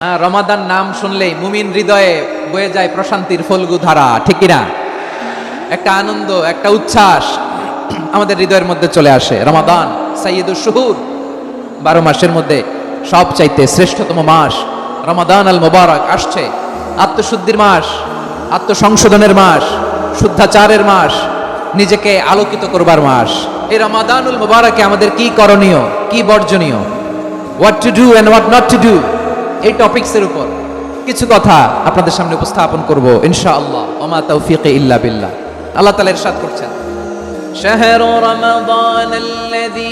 রমাদান নাম শুনলেই মুমিন হৃদয়ে বয়ে যায় প্রশান্তির ফল্গু ধারা, ঠিক কিনা? একটা আনন্দ, একটা উচ্ছ্বাস আমাদের হৃদয়ের মধ্যে চলে আসে। রমাদান সাইয়্যিদুশ শুহুর, 12 মাসের মধ্যে সবচাইতে শ্রেষ্ঠতম মাস রমাদান আল মুবারক আসছে। আত্মশুদ্ধির মাস, আত্মসংশোধনের মাস, শুদ্ধাচারের মাস, নিজেকে আলোকিত করবার মাস। এই রমাদানুল মুবারকে আমাদের কি করণীয়, কি বর্জনীয়, what to do and what not to do, এই টপিকসের উপর কিছু কথা আপনাদের সামনে উপস্থাপন করব ইনশাআল্লাহ। ওমা তাওফীকি ইল্লা বিল্লাহ। আল্লাহ তাআলা ইরশাদ করছেন, শাহরু রমাদানাল্লাযী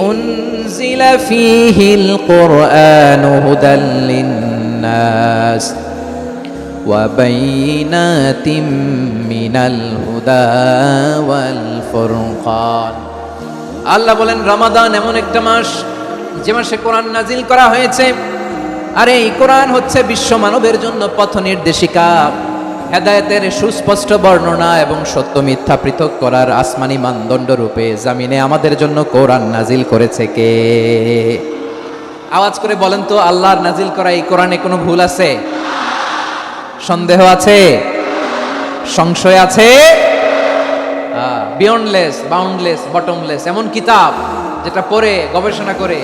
উনজিলা ফীহিল কুরআনু হুদাল লিন্নাস ওয়া বাইনাতিম মিনাল হুদা ওয়াল ফুরকান। আল্লাহ বলেন, রমাদান এমন একটা মাস যে মাসে কোরআন নাজিল করা হয়েছে। আর এই কোরআন হচ্ছে বিশ্ব মানবের জন্য পথ নির্দেশিকা, হেদায়েতের সুস্পষ্ট বর্ণনা এবং সত্য মিথ্যা পৃথক করার আসমানি মানদণ্ড রূপে জামিনে আমাদের জন্য কোরআন নাজিল করেছে কে? আওয়াজ করে বলেন তো, আল্লাহর নাজিল করা এই কোরআনে কোনো ভুল আছে? সন্দেহ আছে? সংশয় আছে? বিয়ন্ডলেস, বাউন্ডলেস, বটমলেস এমন কিতাব যেটা পড়ে গবেষণা করে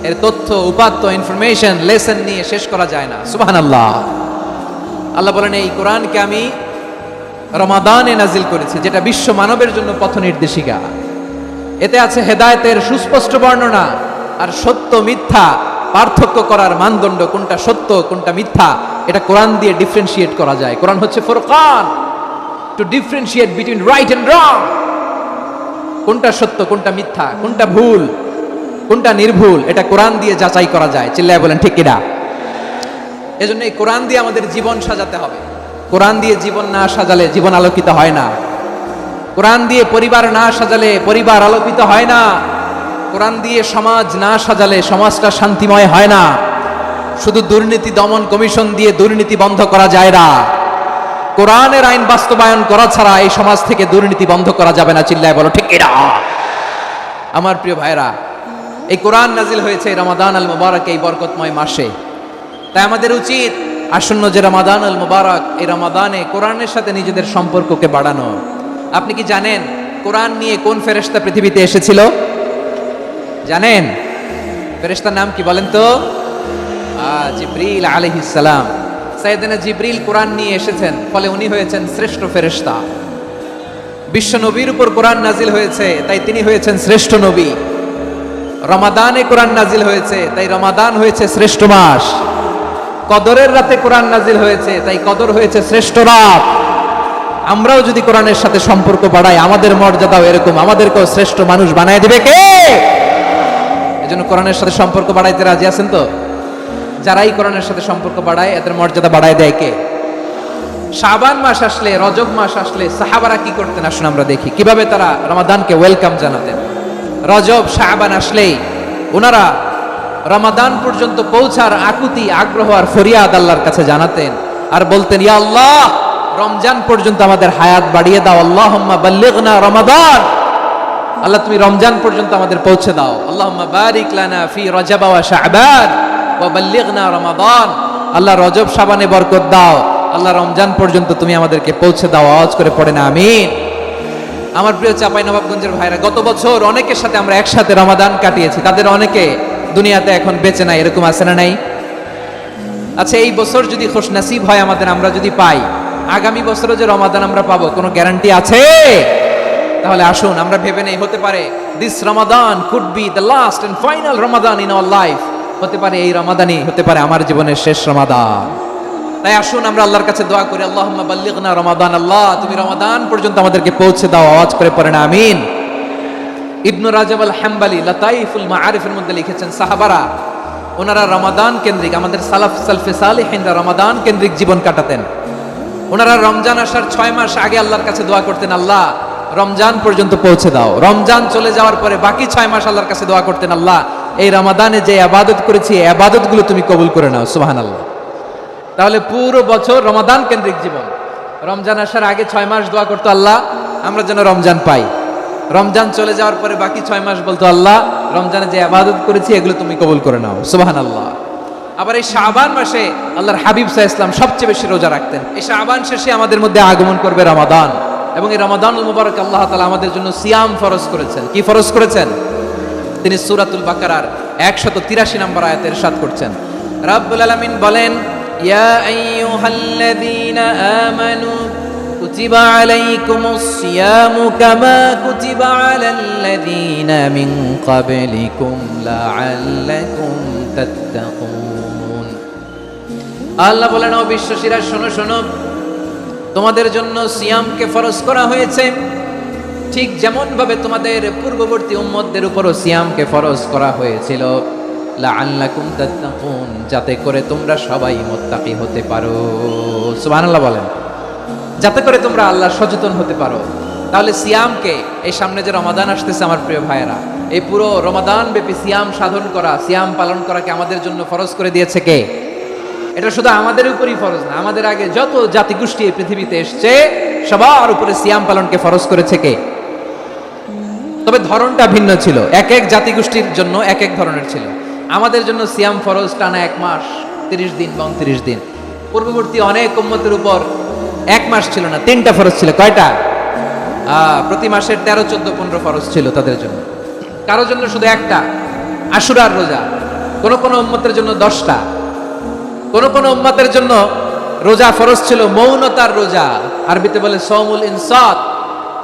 এর তথ্য, উপাত্ত, ইনফরমেশন, লেসন নিয়ে শেষ করা যায় না। সুবহানাল্লাহ। আল্লাহ বলেন, এই কোরআনকে আমি রমাদানে নাজিল করেছি, যেটা বিশ্ব মানবের জন্য পথ নির্দেশিকা। এতে আছে হেদায়েতের সুস্পষ্ট বর্ণনা, আর সত্য মিথ্যা পার্থক্য করার মানদণ্ড, কোনটা সত্য কোনটা মিথ্যা, এটা কোরআন দিয়ে ডিফারেন্সিয়েট করা যায়। কোরআন হচ্ছে ফুরকান, to differentiate between right and wrong. কোনটা সত্য, কোনটা মিথ্যা, কোনটা ভুল, কোনটা নির্ভুল, এটা কোরআন দিয়ে যাচাই করা যায়। চিল্লায় বলেন ঠিক কিনা? এজন্য এই কোরআন দিয়ে আমাদের জীবন সাজাতে হবে। কোরআন দিয়ে জীবন না সাজালে জীবন আলোকিত হয় না। কোরআন দিয়ে পরিবার না সাজালে পরিবার আলোকিত হয় না। কোরআন দিয়ে সমাজ না সাজালে সমাজটা শান্তিময় হয় না। শুধু দুর্নীতি দমন কমিশন দিয়ে দুর্নীতি বন্ধ করা যায় না। কোরআনের আইন বাস্তবায়ন করা ছাড়া এই সমাজ থেকে দুর্নীতি বন্ধ করা যাবে না। চিল্লায় বলো ঠিক কিনা? আমার প্রিয় ভাইরা, এই কোরআন নাজিল হয়েছে রমাদান আল মুবারক, এই বরকতময় মাসে। তাই আমাদের উচিত আসন্ন যে রমাদান আল মুবারক, এই রমাদানে কোরআনের সাথে নিজেদের সম্পর্ককে বাড়ানো। আপনি কি জানেন কোরআন নিয়ে কোন ফেরেশতা পৃথিবীতে এসেছিল? জানেন ফেরেশতার নাম কি বলেন তো? জিবরিল আলাইহিস সালাম। সাইয়েদনা জিবরিল কোরআন নিয়ে এসেছেন, ফলে উনি হয়েছেন শ্রেষ্ঠ ফেরেশতা। বিশ্ব নবীর উপর কোরআন নাজিল হয়েছে, তাই তিনি হয়েছেন শ্রেষ্ঠ নবী। রমাদানে কোরআন নাজিল হয়েছে, তাই রমাদান হয়েছে শ্রেষ্ঠ মাস। কদরের রাতে কোরআন নাজিল হয়েছে, তাই কদর হয়েছে শ্রেষ্ঠ রাত। আমরাও যদি কোরআনের সাথে সম্পর্ক বাড়াই, আমাদের মর্যাদাও এরকম, আমাদেরকেও শ্রেষ্ঠ মানুষ বানায় দিবে কে? এজন্য কোরআনের সাথে সম্পর্ক বাড়াইতে রাজি আছেন তো? যারাই কোরআনের সাথে সম্পর্ক বাড়ায়, এদের মর্যাদা বাড়ায় দেয় কে? শাবান মাস আসলে, রজব মাস আসলে সাহাবারা কি করতেন আসুন আমরা দেখি, কিভাবে তারা রমাদানকে ওয়েলকাম জানাতেন। রজব শাবান আসলেই ওনারা রমাদান পর্যন্ত পৌঁছার আকুতি, আগ্রহ আর ফরিয়াদ আল্লাহর কাছে জানাতেন, আর বলতেন, ইয়া আল্লাহ, রমজান পর্যন্ত আমাদের হায়াত বাড়িয়ে দাও। আল্লাহুম্মা বাল্লিগনা রমাদান, আল্লাহ তুমি রমজান পর্যন্ত আমাদের পৌঁছে দাও। আল্লাহুম্মা বারিক লানা ফি রজব ওয়া শাবান ওয়া বাল্লিগনা রমাদান, আল্লাহ রজব শাবানে বরকত দাও, আল্লাহ রমজান পর্যন্ত তুমি আমাদেরকে পৌঁছে দাও। আওয়াজ করে পড়েন আমিন। আমার প্রিয় চাঁপাইনবাবগঞ্জের ভাইরা, গত বছর অনেকের সাথে আমরা একসাথে রমাদান কাটিয়েছি, তাদের অনেকে দুনিয়াতে এখন বেঁচে নাই, এরকম আছে না নাই? আচ্ছা, এই বছর যদি খুশ নসিব হয় আমাদের, আমরা যদি পাই, আগামী বছরও যে রমাদান আমরা পাবো, কোনো গ্যারান্টি আছে? তাহলে আসুন আমরা ভেবে নেই, হতে পারে this Ramadan could be the last and final Ramadan in our life. হতে পারে এই রমাদানই হতে পারে আমার জীবনের শেষ রমাদান। তাই আসুন আমরা আল্লাহর কাছে দোয়া করি, আল্লাহুম্মা বাল্লিগনা রমাদান, আল্লাহ তুমি রমাদান পর্যন্ত আমাদেরকে পৌঁছে দাও। আওয়াজ করে পড়েন আমিন। ইবনু রাজব আল হাম্বলি লাতাইফুল মাআরিফের মধ্যে লিখেছেন, সাহাবারা ওনারা রমাদান কেন্দ্রিক, আমাদের সালফে সালেহিনরা রমাদান কেন্দ্রিক জীবন কাটাতেন। ওনারা রমজান আসার 6 মাস আগে আল্লাহর কাছে দোয়া করতেন, আল্লাহ রমজান পর্যন্ত পৌঁছে দাও। রমজান চলে যাওয়ার পরে বাকি 6 মাস আল্লাহর কাছে দোয়া করতেন, আল্লাহ এই রমাদানে যে ইবাদত করেছি, এই ইবাদতগুলো তুমি কবুল করে নাও। সুবহানাল্লাহ। তাহলে পুরো বছর রমাদান কেন্দ্রিক জীবন। রমজান আসার আগে 6 মাস দোয়া করতো, আল্লাহ আমরা যেন রমজান পাই। রমজান চলে যাওয়ার পরে বাকি 6 মাস বলতো, আল্লাহ রমজানে যে ইবাদত করেছি এগুলো তুমি কবুল করে নাও। সুবহানাল্লাহ। আবার এই শাবান মাসে আল্লাহর হাবিব সাল্লাল্লাহু আলাইহি ওয়াসাল্লাম সবচেয়ে বেশি রোজা রাখতেন। এই শাবান শেষে আমাদের মধ্যে আগমন করবে রমাদান, এবং এই রমাদানুল মুবারক আল্লাহ তাআলা আমাদের জন্য সিয়াম ফরজ করেছেন। কি ফরজ করেছেন? তিনি সূরাতুল বাকারার 183 নম্বর আয়াতে ইরশাদ করছেন, রাব্বুল আলামিন বলেন, ইয়া আইয়ুহাল্লাযীনা আমানু কুতিবা আলাইকুমুস সিয়ামু কামা কুতিবা আলাল্লাযীনা মিন ক্বাবলিকুম লাআল্লাকুম তাত্তাকুন। আল্লাহ বলেন, ও বিশ্বাসীরা শোনো শোনো, তোমাদের জন্য সিয়ামকে ফরজ করা হয়েছে, ঠিক যেমন ভাবে তোমাদের পূর্ববর্তী উম্মতদের উপরও সিয়ামকে ফরজ করা হয়েছিল, লাআল্লাকুম তাত্তাকুন, যাতে করে তোমরা সবাই মুত্তাকি হতে পারো। সুবহানাল্লাহ বলেন, যাতে করে তোমরা আল্লাহ সচেতন হতে পারো। তাহলে সিয়ামকে, এই সামনে যে রমাদান আসতেছে আমার প্রিয় ভাইয়েরা, এই পুরো রমাদান ব্যাপী সিয়াম সাধন করা, সিয়াম পালন করাকে আমাদের জন্য ফরজ করে দিয়েছে কে? এটা শুধু আমাদের উপরই ফরজ না, আমাদের আগে যত জাতিগোষ্ঠী এই পৃথিবীতে এসছে সবার উপরে সিয়াম পালনকে ফরজ করেছে কে? তবে ধরনটা ভিন্ন ছিল, এক এক জাতিগোষ্ঠীর জন্য এক এক ধরনের ছিল। আমাদের জন্য সিয়াম ফরজ টানা 1 মাস 30 দিন বা 29 দিন। পূর্ববর্তী অনেক উম্মতের উপর 1 মাস ছিল না, 3টা ফরজ ছিল। কয়টা? প্রতি মাসের 13, 14, 15 ফরজ ছিল তাদের জন্য। কারোর জন্য শুধু একটা, আশুরার রোজা। কোন কোন উম্মতের জন্য 10টা। কোন কোন উম্মতের জন্য রোজা ফরজ ছিল মৌনতার রোজা, আরবিতে বলে সওমুল ইনসাত,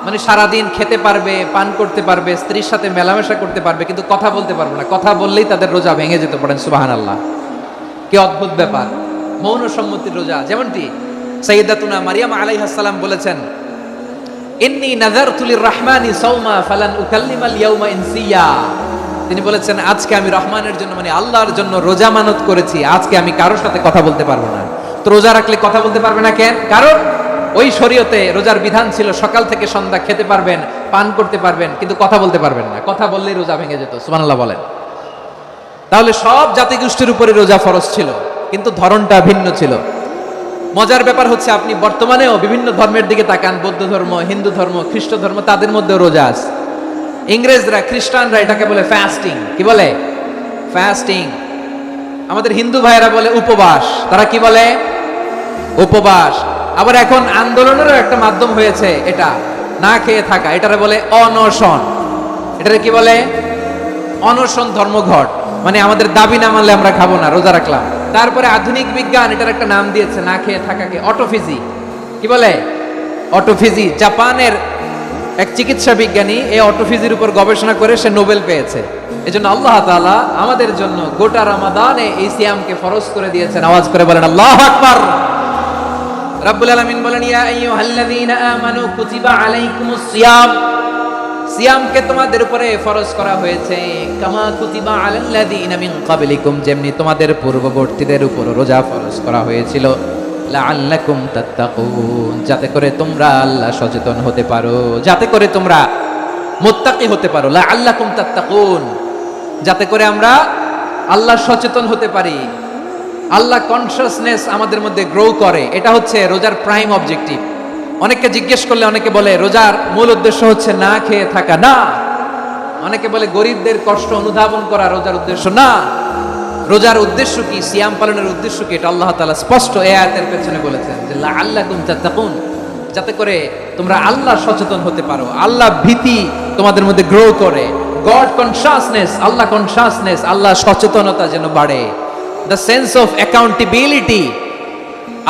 মানে সারাদিন খেতে পারবে, পান করতে পারবে, স্ত্রীর সাথে মেলামেশা করতে পারবে, কিন্তু কথা বলতে পারবে না। কথা বললেই তাদের রোজা ভেঙে যেতে পারেন। সুবহানাল্লাহ, কি অদ্ভুত ব্যাপার! মৌন সম্মতির রোজা। যেমনটি সাইয়্যিদাতুনা মারিয়াম আলাইহিস সালাম বলেছেন, ইন্নী নাযারতু লির-রাহমানি সাওমা ফালান উকাল্লিমাল ইয়াওমা ইনসিয়া। তিনি বলেছেন, আজকে আমি রহমানের জন্য, মানে আল্লাহর জন্য রোজা মানত করেছি, আজকে আমি কারোর সাথে কথা বলতে পারবো না। তো রোজা রাখলে কথা বলতে পারবে না কেন? কারণ ওই শরীয়তে রোজার বিধান ছিল সকাল থেকে সন্ধ্যা খেতে পারবেন, পান করতে পারবেন, কিন্তু কথা বলতে পারবেন না। কথা বললেই রোজা ভেঙে যেত। সুবহানাল্লাহ বলেন। তাহলে সব জাতিগোষ্ঠীর উপরে রোজা ফরজ ছিল, কিন্তু ধরনটা ভিন্ন ছিল। মজার ব্যাপার হচ্ছে, আপনি বর্তমানেও বিভিন্ন ধর্মের দিকে তাকান, বৌদ্ধ ধর্ম, হিন্দু ধর্ম, খ্রিস্ট ধর্ম, তাদের মধ্যেও রোজা আছে। ইংরেজরা, খ্রিস্টানরা এটাকে বলে ফাস্টিং। কি বলে? ফাস্টিং। আমাদের হিন্দু ভাইয়েরা বলে উপবাস। তারা কি বলে? উপবাস। আবার এখন আন্দোলনেরও একটা মাধ্যম হয়েছে এটা, না খেয়ে থাকা, এটারে বলে অনশন। এটারে কি বলে? অনশন ধর্মঘট। মানে আমাদের দাবি না মানলে আমরা খাবো না, রোজা রাখলাম। তারপরে আধুনিক বিজ্ঞান এটার একটা নাম দিয়েছে, না খেয়ে থাকাকে অটোফিজি। কি বলে? অটোফিজি। জাপানের এক চিকিৎসা বিজ্ঞানী এই অটোফিজির উপর গবেষণা করে সে নোবেল পেয়েছে। এজন্য আল্লাহ তাআলা আমাদের জন্য গোটা রমাদানে এই সিয়ামকে ফরজ করে দিয়েছেন। আওয়াজ করে বলেন আল্লাহু আকবার। রাব্বুল আলামিন বলেন, ইয়া আইয়ুহাল্লাযীনা আমানু কুতিবা আলাইকুমুস সিয়াম, সিয়ামকে তোমাদের উপরে ফরজ করা হয়েছে, কামা কুতিবা আলাল্লাযীনা মিন ক্বাবলিকুম, যেমনি তোমাদের পূর্ববর্তীদের উপর রোজা ফরজ করা হয়েছিল, লাআল্লাকুম তাত্তাকুন, যাতে করে তোমরা আল্লাহ সচেতন হতে পারো, যাতে করে তোমরা মুত্তাকি হতে পারো। লাআল্লাকুম তাত্তাকুন, যাতে করে আমরা আল্লাহ সচেতন হতে পারি, আল্লাহ কনসিয়াসনেস আমাদের মধ্যে গ্রো করে। এটা হচ্ছে রোজার প্রাইম অবজেক্টিভ। অনেককে জিজ্ঞেস করলে অনেকে বলে রোজার মূল উদ্দেশ্য হচ্ছে না খেয়ে থাকা। না। অনেকে বলে গরিবদের কষ্ট অনুধাবন করা রোজার উদ্দেশ্য। না। রোজার উদ্দেশ্য কি? সিয়াম পালনের উদ্দেশ্য কি? এটা আল্লাহ তাআলা স্পষ্ট এই আয়াতের পেছনে বলেছেন যে লাআল্লাকুম তাত্তাকুন, যাতে করে তোমরা আল্লাহ সচেতন হতে পারো, আল্লাহ ভীতি তোমাদের মধ্যে গ্রো করে, গড কনসিয়াসনেস, আল্লাহ কনসিয়াসনেস, আল্লাহ সচেতনতা যেন বাড়ে, দ্য সেন্স অফ অ্যাকাউন্টেবিলিটি।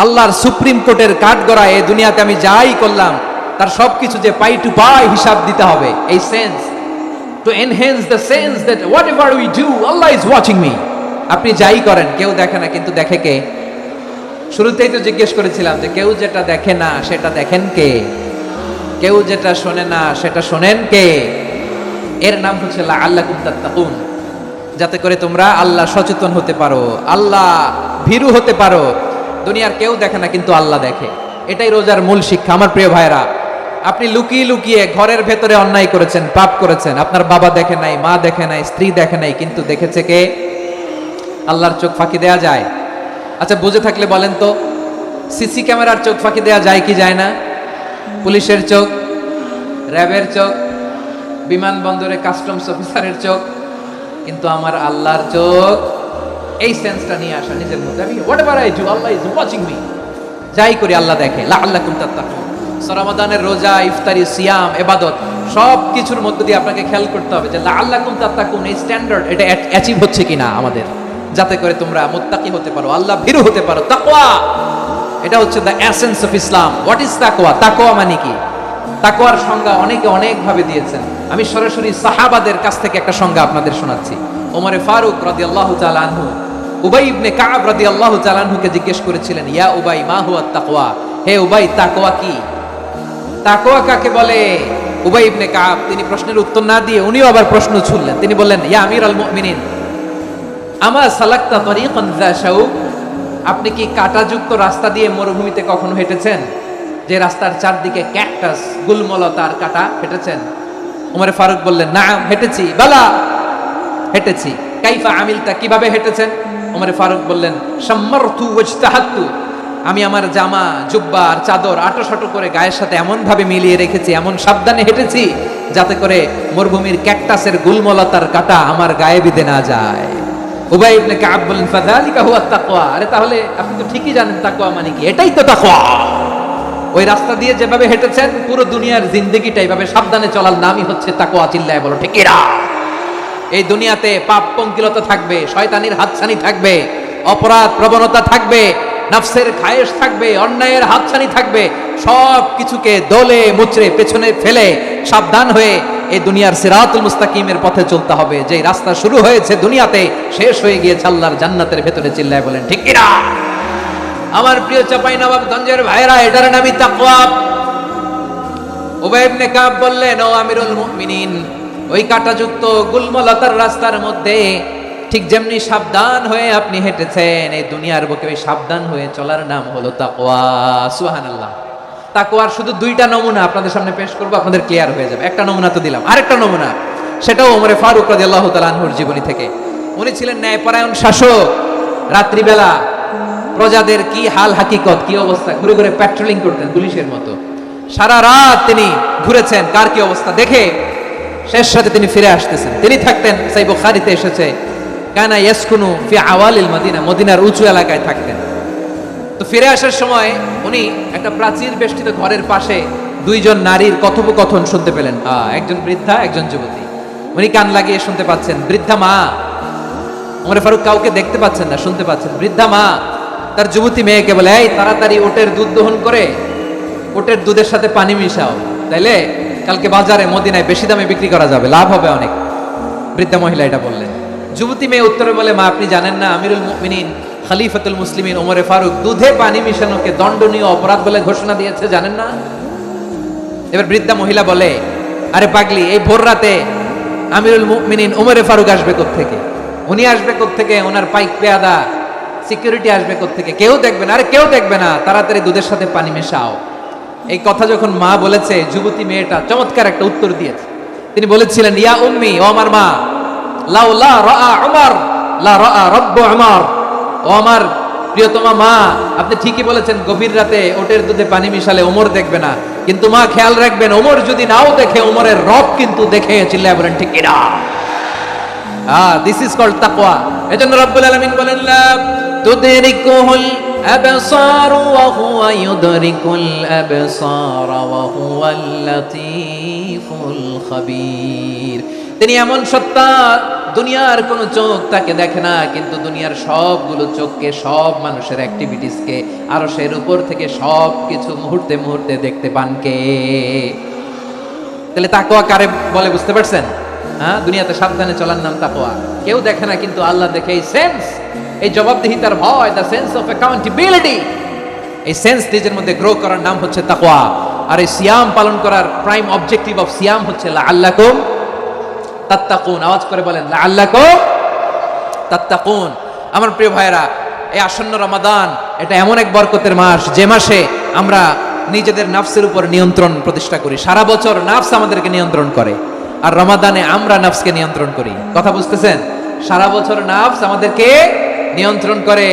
আল্লাহর সুপ্রিম কোর্টের কাঠগড়া, এই দুনিয়াতে আমি যাই করলাম তার সবকিছু যে পাই টু পাই হিসাব দিতে হবে, এই sense, to enhance the sense that what ever we do Allah is watching me. আপনি যাই করেন কেউ দেখে না, কিন্তু দেখে কে? শুরুতেই তো জিজ্ঞেস করেছিলাম যে কেউ যেটা দেখে না সেটা দেখেন কে? কেউ যেটা শোনে না সেটা শোনেন কে? এর নাম হচ্ছে লাআল্লাকুম তাত্তাকুন, যাতে করে তোমরা আল্লাহ সচেতন হতে পারো, আল্লাহ ভীরু হতে পারো। দুনিয়ার কেউ দেখে না, কিন্তু আল্লাহ দেখে। এটাই রোজার মূল শিক্ষা। আমার প্রিয় ভাইরা, আপনি লুকিয়ে লুকিয়ে ঘরের ভেতরে অন্যায় করেছেন, পাপ করেছেন, আপনার বাবা দেখে নাই, মা দেখে নাই, স্ত্রী দেখে নাই, কিন্তু দেখেছে কে? আল্লাহর চোখ ফাঁকি দেয়া যায়? আচ্ছা, বুঝে থাকলে বলেন তো, সিসি ক্যামেরার চোখ ফাঁকি দেয়া যায় কি যায় না? পুলিশের চোখ, র্যাবের চোখ, বিমানবন্দরে কাস্টমস অফিসারের চোখ, কিন্তু আমার আল্লাহর চোখ এই সেন্সটা নিয়ে আসা নিজের মধ্যে, আমি whatever I do Allah is watching me, যাই করি আল্লাহ দেখে। লাআল্লাকুম তাত্তাকুন। রমাদানের রোজা, ইফতারি, সিয়াম, ইবাদত সব কিছুর মধ্য দিয়ে আপনাকে খেয়াল করতে হবে যে লাআল্লাকুম তাত্তাকুন এই স্ট্যান্ডার্ড এটা অ্যাচিভ হচ্ছে কিনা আমাদের, যাতে করে তোমরা মুত্তাকি হতে পারো, আল্লাহ ভীরু হতে পারো। তাকওয়া, এটা হচ্ছে the essence of Islam. What is তাকওয়া? তাকওয়া মানে কি? তাকওয়ার সংজ্ঞা অনেকে অনেক ভাবে দিয়েছেন। আমি সরাসরি সাহাবাদের কাছ থেকে একটা সংজ্ঞা আপনাদের শোনাচ্ছি। ওমরে ফারুক রাদিয়াল্লাহু তাআলা আনহু উবাই ইবনে কাব রাদিয়াল্লাহু তাআলা আনহুকে জিজ্ঞেস করেছিলেন, ইয়া উবাই মা হুয়া তাকওয়া, হে উবাই তাকওয়া কি? তাকওয়া কাকে বলে? উবাই ইবনে কাব তিনি প্রশ্নের উত্তর না দিয়ে উনিও আবার প্রশ্ন ছুড়লেন। তিনি বললেন, ইয়া আমিরুল মুমিনিন আমা সালাকতা তরিকান যা শাউক, আপনি কি কাঁটাযুক্ত রাস্তা দিয়ে মরুভূমিতে কখনো হেঁটেছেন? যে রাস্তার চারদিকে ক্যাকটাস, গুলমলতার কাঁটা, হেঁটেছেন? ওমরে ফারুক বললেন, নাম হেঁটেছি। বালা, হেঁটেছি। কাইফা আমিলতা, কিভাবে হেঁটেছেন? ওমরে ফারুক বললেন, শাম্মারতু ওয়াজতাহাতু, আমি আমার জামা, জুব্বা আর চাদর আটোসাটো করে গায়ের সাথে এমন ভাবে মিলিয়ে রেখেছি, এমন সাবধানে হেঁটেছি যাতে করে মরুভূমির ক্যাকটাসের গুলমলতার কাঁটা আমার গায়ে বিঁধে না যায়। উবাই ইবনে কাব বললেন, ফাযালিকা হুয়া তাকওয়া, আরে তাহলে আপনি তো ঠিকই জানেন তাকওয়া মানে কি, এটাই তো তাকওয়া। ওই রাস্তা দিয়ে যেভাবে হেঁটেছেন পুরো দুনিয়ার জিন্দেগিটা এইভাবে সাবধানে চলার নামই হচ্ছে তাকওয়া। চিল্লায় বলো ঠিক কিনা? এই দুনিয়াতে পাপ পঙ্কিলতা থাকবে, শয়তানির হাতছানি থাকবে, অপরাধ প্রবণতা থাকবে, নফসের খায়েশ থাকবে, অন্যায়ের হাতছানি থাকবে। সব কিছুকে দলে মুচড়ে পেছনে ফেলে সাবধান হয়ে এই দুনিয়ার সিরাতুল মুস্তাকিমের পথে চলতে হবে। যেই রাস্তা শুরু হয়েছে দুনিয়াতে, শেষ হয়ে গিয়েছে আল্লাহর জান্নাতের ভেতরে। চিল্লায় বলেন ঠিক কিনা? আমার প্রিয় চাঁপাইনবাবগঞ্জের ভাইরা, এটার নামই তাকওয়া। উবাই ইবনে কাব বললেন, ও আমিরুল মুমিনিন, ওই কাঁটাযুক্ত গুলমলতার রাস্তার মধ্যে ঠিক যেমনি সাবধান হয়ে আপনি হেঁটেছেন, এই দুনিয়ার বুকে ওই সাবধান হয়ে চলার নাম হলো তাকওয়া। সুবহানাল্লাহ। তাকওয়ার শুধু দুইটা নমুনা আপনাদের সামনে পেশ করব, আপনাদের ক্লিয়ার হয়ে যাবে। একটা নমুনা তো দিলাম, আরেকটা নমুনা, সেটাও ওমরে ফারুক রাদিয়াল্লাহু তাআলা আনহুর জীবনী থেকে। উনি ছিলেন ন্যায়পরায়ণ শাসক। রাত্রিবেলা প্রজাদের কি হাল হাকিকত, কি অবস্থা, ঘুরে ঘুরে প্যাট্রোলিং করতেন পুলিশের মতো। সারা রাত তিনি ঘুরেছেন কার কি অবস্থা দেখে, শেষ রাতে তিনি ফিরে আসতেছেন। তিনি থাকতেন, সহিহ বুখারীতে এসেছে, কানা ইয়াসকুনু ফি আওয়ালিল মদিনা, মদিনার উঁচু এলাকায় থাকতেন। তো ফিরে আসার সময় উনি একটা প্রাচীর বেষ্টিত ঘরের পাশে দুইজন নারীর কথোপকথন শুনতে পেলেন। একজন বৃদ্ধা, একজন যুবতী। উনি কান লাগিয়ে শুনতে পাচ্ছেন। বৃদ্ধা মা, ওমর ফারুক কাউকে দেখতে পাচ্ছেন না, শুনতে পাচ্ছেন। বৃদ্ধা মা তার যুবতী মেয়েকে বলে, এই তাড়াতাড়ি ওটের দুধ দহন করে ওটের দুধের সাথে পানি মিশাও, তাইলে কালকে বাজারে মদিনায় বেশি দামে বিক্রি করা যাবে, লাভ হবে অনেক। বৃদ্ধা মহিলা এটা বললেন। যুবতী মেয়ে উত্তরে বলে, মা আপনি জানেন না আমিরুল মুমিনিন খলিফাতুল মুসলিমিন ওমরে ফারুক দুধে পানি মিশানোকে দণ্ডনীয় অপরাধ বলে ঘোষণা দিয়েছে, জানেন না? এবার বৃদ্ধা মহিলা বলে, আরে পাগলি, এই ভোর রাতে আমিরুল মুমিনিন ওমরে ফারুক আসবে কোত্থেকে? উনি আসবে কোত্থেকে? ওনার পাইক পেয়াদা সিকিউরিটি আসবে কোত্থেকে? কেউ দেখবে না। আরে কেউ দেখবে না, তাড়াতাড়ি দুধের সাথে পানি মেশাও। এই কথা যখন মা বলেছে, যুবতী মেয়েটা চমৎকার একটা উত্তর দিয়েছে। তিনি বলেছিলেন, ইয়া উম্মি, ও আমার মা, লাউ লা রাআ উমর লা রাআ রাব্বু উমর, ও আমার প্রিয়তমা মা, আপনি ঠিকই বলেছেন, গভীর রাতে ওটের দুধে পানি মিশালে ওমর দেখবে না, কিন্তু মা খেয়াল রাখবেন, ওমর যদি নাও দেখে, ওমরের রব কিন্তু দেখে। চিল্লায় বলেন ঠিক কিনা? দিস ইজ কল্ড তাকওয়া। এজন্য রব্বুল আলামিন বলেন, লা তুদরিকুহুল আবসার ওয়া হুয়া ইউদরিকুল আবসার ওয়া হুয়াল লাতীফুল খাবীর। তিনি এমন সত্তা, দুনিয়ার কোন চোখ তাকে দেখে না, কিন্তু দুনিয়ার সবগুলো চোখকে, সব মানুষের অ্যাক্টিভিটিসকে আরশের উপর থেকে সব কিছু মুহূর্তে মুহূর্তে দেখতে পান কে? তাহলে তাকওয়া কারে বলে বুঝতে পারছেন? দুনিয়াতে সাবধানে চলার নাম তাকওয়া। কেউ দেখে না, কিন্তু আল্লাহ দেখে। এই সেন্স, এই জবাবদিহিতার ভয়, দ্য সেন্স অফ অ্যাকাউন্টেবিলিটি, এই সেন্স নিজের মধ্যে গ্রো করার নাম হচ্ছে তাকওয়া। আর এই সিয়াম পালন করার প্রাইম অবজেক্টিভ অফ সিয়াম হচ্ছে লাআল্লাকুম তাত্তাকুন। আওয়াজ করে বলেন, লাআল্লাকুম তাত্তাকুন। আমার প্রিয় ভাইরা, এই আসন্ন রমাদান এটা এমন এক বরকতের মাস, যে মাসে আমরা নিজেদের নাফসের উপর নিয়ন্ত্রণ প্রতিষ্ঠা করি। সারা বছর নাফস আমাদেরকে নিয়ন্ত্রণ করে, আর রমাদানে আমরা নাফসকে নিয়ন্ত্রণ করি। কথা বুঝতেছেন? সারা বছর নাফস আমাদেরকে নিয়ন্ত্রণ করে।